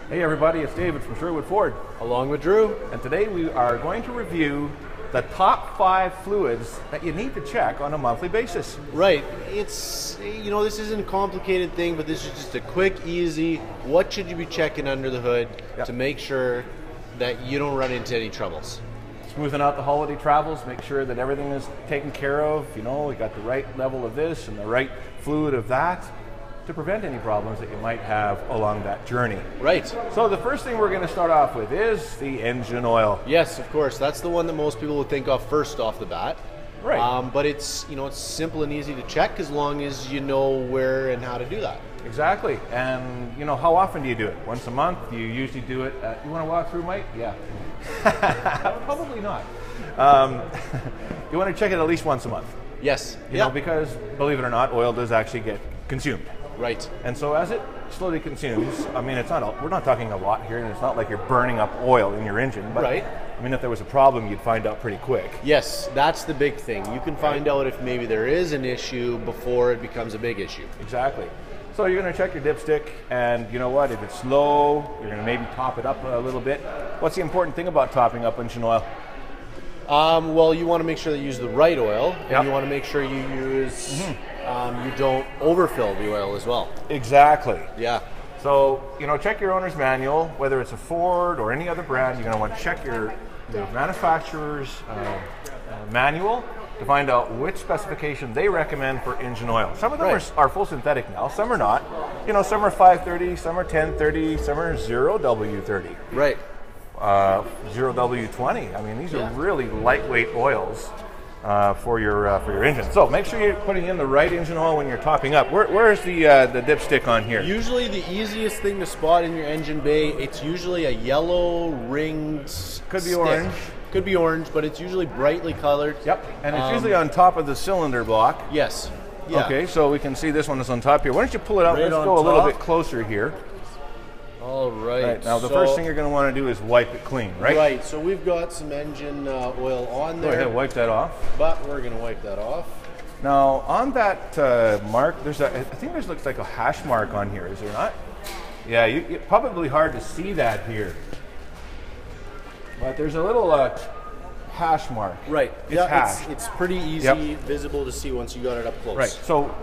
Hey everybody, it's David from Sherwood Ford. Along with Drew. And today we are going to review the top 5 fluids that you need to check on a monthly basis. Right. It's, this isn't a complicated thing, but this is just a quick, easy, what should you be checking under the hood to make sure that you don't run into any troubles. Smoothing out the holiday travels, make sure that everything is taken care of. We got the right level of this and the right fluid of that, to prevent any problems that you might have along that journey. Right. So the first thing we're going to start off with is the engine oil. Yes, of course. That's the one that most people would think of first off the bat. Right. But it's simple and easy to check as long as you know where and how to do that. Exactly. And how often do you do it? Once a month? Do you usually do it? You want to walk through, Mike? Yeah. Probably not. You want to check it at least once a month. Yes. Because believe it or not, oil does actually get consumed. Right. And so as it slowly consumes, we're not talking a lot here, and it's not like you're burning up oil in your engine, but right. If there was a problem, you'd find out pretty quick. Yes, that's the big thing. You can find out if maybe there is an issue before it becomes a big issue. Exactly. So you're going to check your dipstick, and you know what? If it's low, you're going to maybe top it up a little bit. What's the important thing about topping up engine oil? Well, you want to make sure that you use the right oil, and Yep. you want to make sure you use, you don't overfill the oil as well. Exactly. Yeah. So, check your owner's manual, whether it's a Ford or any other brand. You're going to want to check your manufacturer's manual to find out which specification they recommend for engine oil. Some of them are full synthetic now, some are not. Some are 530, some are 1030, some are 0W30. Right. 0W20. These are really lightweight oils for your engine. So make sure you're putting in the right engine oil when you're topping up. Where's the dipstick on here? Usually the easiest thing to spot in your engine bay, it's usually a yellow ringed Could be stick. orange. Could be orange, but it's usually brightly colored. Yep, and it's usually on top of the cylinder block. Yes. Yeah. Okay, so we can see this one is on top here. Why don't you pull it out? Right Let's on go a little top. bit closer here. All right. Right, now the first thing you're going to want to do is wipe it clean, right? Right, so we've got some engine oil on Go there. ahead, wipe that off. But we're going to wipe that off. Now, on that mark, I think there looks like a hash mark on here, is there not? Yeah, it's probably hard to see that here. But there's a little hash mark. Right. It's hashed. It's pretty easy, visible to see once you got it up close. Right, so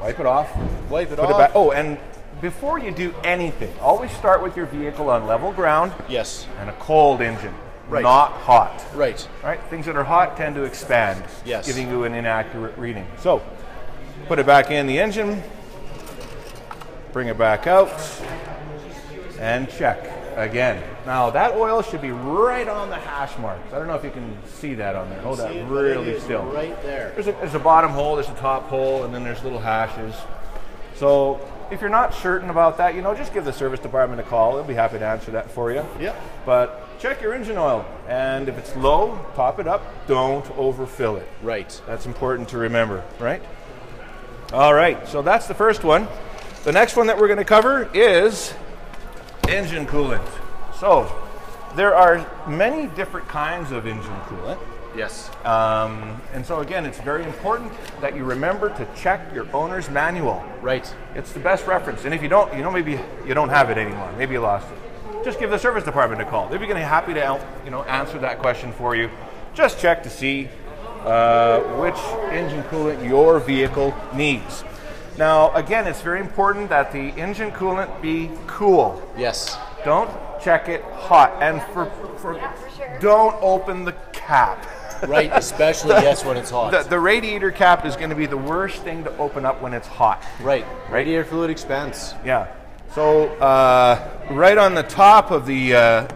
wipe it off. Wipe it Put off. it back. Oh, and before you do anything, always start with your vehicle on level ground Yes. and a cold engine, Right. not hot. Right. Right? Things that are hot tend to expand, Yes. giving you an inaccurate reading. So, put it back in the engine, bring it back out, and check again. Now, that oil should be right on the hash marks. I don't know if you can see that on there. Hold that really still. Right there. There's a bottom hole, there's a top hole, and then there's little hashes. So, if you're not certain about that, just give the service department a call. They'll be happy to answer that for you. Yep. But check your engine oil, and if it's low, top it up. Don't overfill it. Right. That's important to remember, right? All right, so that's the first one. The next one that we're going to cover is engine coolant. So there are many different kinds of engine coolant. Yes. And so again, it's very important that you remember to check your owner's manual. Right. It's the best reference. And if you don't, maybe you don't have it anymore. Maybe you lost it. Just give the service department a call. They'll be happy to answer that question for you. Just check to see which engine coolant your vehicle needs. Now, again, it's very important that the engine coolant be cool. Yes. Don't check it hot. And don't open the cap. Right, especially, yes, when it's hot. The radiator cap is going to be the worst thing to open up when it's hot. Right. Radiator fluid expands. Yeah. So right on the top of the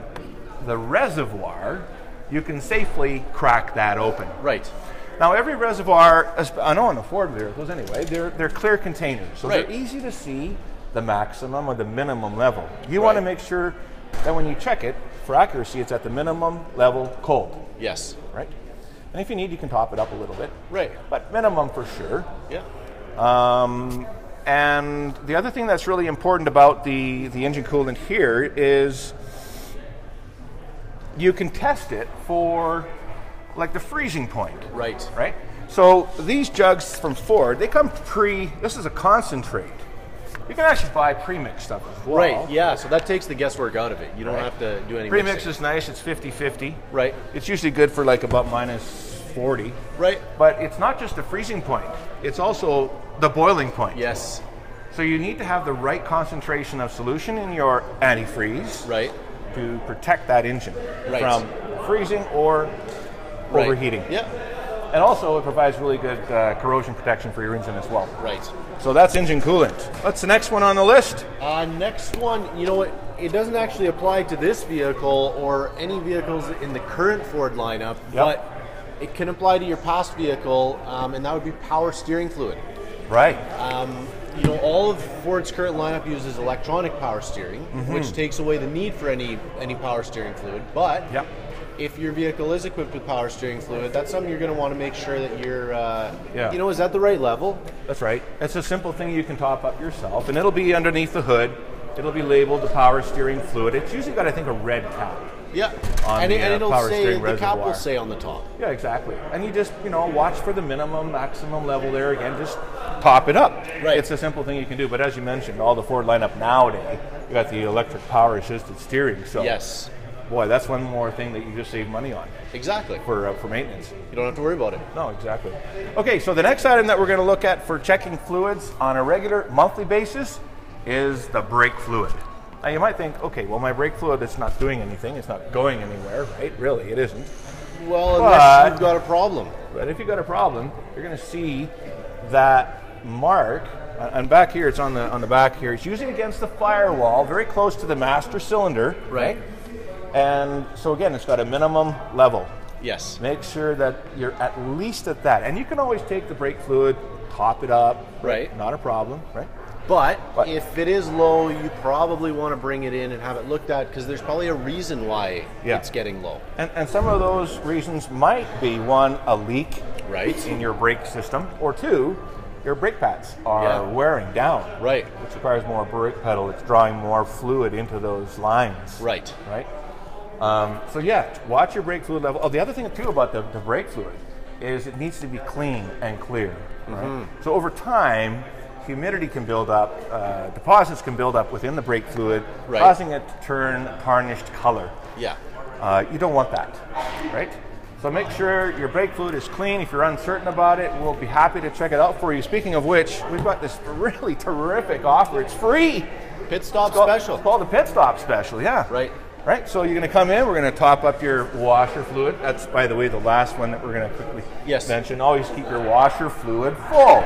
reservoir, you can safely crack that open. Right. Now every reservoir, I know on the Ford vehicles anyway, they're clear containers, so they're easy to see the maximum or the minimum level. You want to make sure that when you check it, for accuracy, it's at the minimum level cold. Yes. Right? And if you need, you can top it up a little bit. Right. But minimum for sure. Yeah. And the other thing that's really important about the engine coolant here is you can test it for like the freezing point. Right. Right? So these jugs from Ford, they come this is a concentrate. You can actually buy pre-mix stuff as well. Right, yeah, so that takes the guesswork out of it. You don't have to do any Pre-mix mixing. is nice, it's 50-50. Right. It's usually good for like about -40. Right. But it's not just the freezing point, it's also the boiling point. Yes. So you need to have the right concentration of solution in your antifreeze Right. to protect that engine Right. from freezing or Right. overheating. Yeah. And also it provides really good corrosion protection for your engine as well. Right. So that's engine coolant. What's the next one on the list? Next one, you know what? It doesn't actually apply to this vehicle or any vehicles in the current Ford lineup, but it can apply to your past vehicle, and that would be power steering fluid. Right. You know, all of Ford's current lineup uses electronic power steering, which takes away the need for any power steering fluid. But if your vehicle is equipped with power steering fluid, that's something you're going to want to make sure that you're, you know, is at the right level. That's right. It's a simple thing you can top up yourself, and it'll be underneath the hood. It'll be labeled the power steering fluid. It's usually got, I think, a red cap. Yeah, On and the, it'll power say, steering the cap reservoir. will say on the top. Yeah, exactly. And you just, you know, watch for the minimum, maximum level there. Again, just top it up. Right. It's a simple thing you can do. But as you mentioned, all the Ford lineup nowadays, you got the electric power assisted steering. So, Yes, boy, that's one more thing that you just save money on exactly. for maintenance. You don't have to worry about it. No, exactly. Okay, so the next item that we're going to look at for checking fluids on a regular monthly basis is the brake fluid. Now you might think, okay, well my brake fluid is not doing anything, it's not going anywhere, right? Really, it isn't. Well, unless you've got a problem. But if you've got a problem, you're going to see that mark, and back here, it's on the back here, it's usually against the firewall, very close to the master cylinder. Right. And so again, it's got a minimum level. Yes. Make sure that you're at least at that. And you can always take the brake fluid, top it up. Right. Not a problem, right? But if it is low, you probably want to bring it in and have it looked at, because there's probably a reason why it's getting low. And some of those reasons might be, one, a leak Right. in your brake system, or two, your brake pads are wearing down. Right. Which requires more brake pedal. It's drawing more fluid into those lines. Right. Right? So yeah, watch your brake fluid level. Oh, the other thing too about the brake fluid is it needs to be clean and clear. Right? So over time, humidity can build up, deposits can build up within the brake fluid, causing it to turn tarnished color. Yeah. You don't want that, right? So make sure your brake fluid is clean. If you're uncertain about it, we'll be happy to check it out for you. Speaking of which, we've got this really terrific offer. It's free. Pit stop special. It's called the Pit Stop Special, yeah. Right. Right, so you're going to come in, we're going to top up your washer fluid. That's, by the way, the last one that we're going to quickly mention. Always keep your washer fluid full.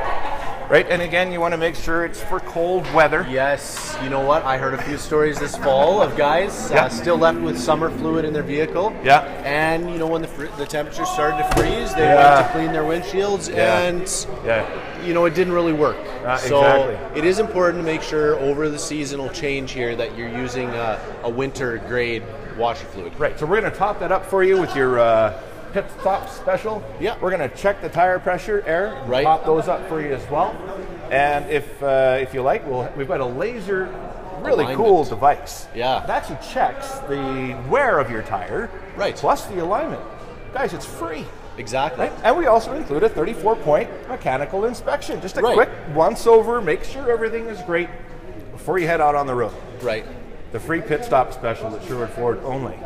Right, and again, you want to make sure it's for cold weather. Yes, you know what? I heard a few stories this fall of guys still left with summer fluid in their vehicle. Yeah. And you know, when the temperature started to freeze, they went to clean their windshields, and you know, it didn't really work. So exactly. it is important to make sure over the seasonal change here that you're using a winter grade washer fluid. Right, so we're going to top that up for you with your Pit Stop Special. Yeah. We're going to check the tire pressure, air, and top those up for you as well. And if you like, we've got a laser, really cool device. Yeah. It actually checks the wear of your tire, plus the alignment. Guys, it's free. Exactly. Right? And we also include a 34-point mechanical inspection. Just a quick once over, make sure everything is great before you head out on the road. Right. The free Pit Stop Special at Sherwood Ford only.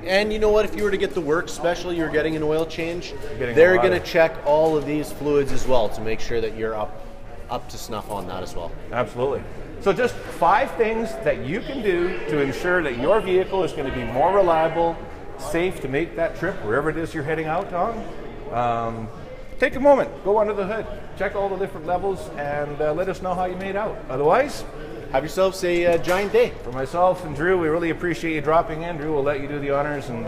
And you know what? If you were to get the work special, you're getting an oil change. They're going to check all of these fluids as well to make sure that you're up to snuff on that as well. Absolutely. So just 5 things that you can do to ensure that your vehicle is going to be more reliable, safe to make that trip wherever it is you're heading out on. Take a moment, go under the hood, check all the different levels, and let us know how you made out. Otherwise, have yourselves a giant day. For myself and Drew, we really appreciate you dropping in. Drew will let you do the honors and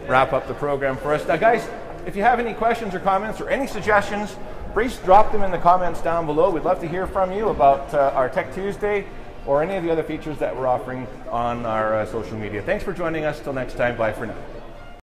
wrap up the program for us. Now, guys, if you have any questions or comments or any suggestions, please drop them in the comments down below. We'd love to hear from you about our Tech Tuesday or any of the other features that we're offering on our social media. Thanks for joining us. Till next time, bye for now.